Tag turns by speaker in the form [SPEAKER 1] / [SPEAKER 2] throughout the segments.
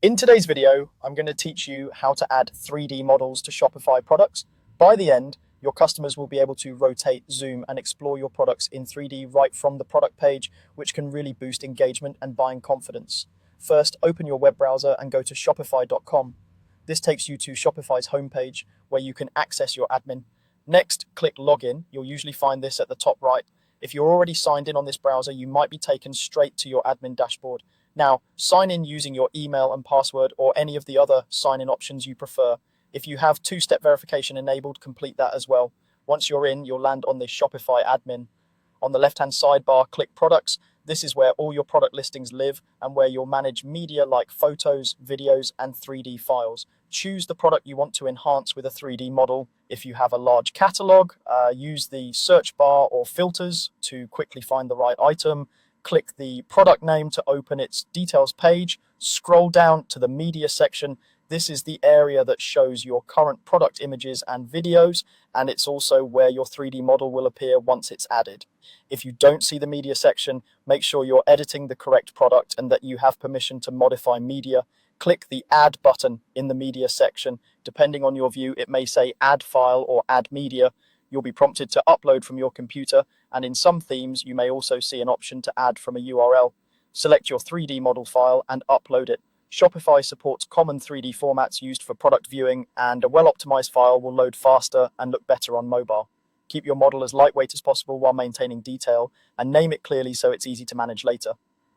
[SPEAKER 1] In today's video, I'm going to teach you how to add 3D models to Shopify products. By the end, your customers will be able to rotate, zoom, and explore your products in 3D right from the product page, which can really boost engagement and buying confidence. First, open your web browser and go to shopify.com. This takes you to Shopify's homepage, where you can access your admin. Next, click Login. You'll usually find this at the top right. If you're already signed in on this browser, you might be taken straight to your admin dashboard. Now, sign in using your email and password or any of the other sign-in options you prefer. If you have two-step verification enabled, complete that as well. Once you're in, you'll land on the Shopify admin. On the left-hand sidebar, click Products. This is where all your product listings live and where you'll manage media like photos, videos, and 3D files. Choose the product you want to enhance with a 3D model. If you have a large catalog, use the search bar or filters to quickly find the right item. Click the product name to open its details page. Scroll down to the media section. This is the area that shows your current product images and videos, and it's also where your 3D model will appear once it's added. If you don't see the media section, make sure you're editing the correct product and that you have permission to modify media. Click the Add button in the media section. Depending on your view, it may say Add File or Add Media. You'll be prompted to upload from your computer, and in some themes, you may also see an option to add from a URL. Select your 3D model file and upload it. Shopify supports common 3D formats used for product viewing, and a well-optimized file will load faster and look better on mobile. Keep your model as lightweight as possible while maintaining detail, and name it clearly so it's easy to manage later.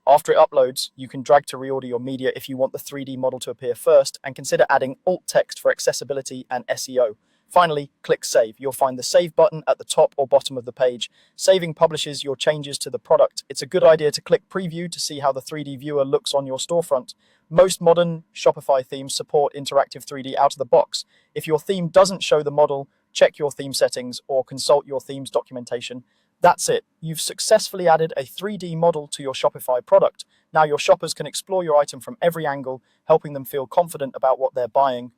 [SPEAKER 1] After it uploads, you can drag to reorder your media if you want the 3D model to appear first, and consider adding alt text for accessibility and SEO. Finally, click Save. You'll find the Save button at the top or bottom of the page. Saving publishes your changes to the product. It's a good idea to click Preview to see how the 3D viewer looks on your storefront. Most modern Shopify themes support interactive 3D out of the box. If your theme doesn't show the model, check your theme settings or consult your theme's documentation. That's it. You've successfully added a 3D model to your Shopify product. Now your shoppers can explore your item from every angle, helping them feel confident about what they're buying.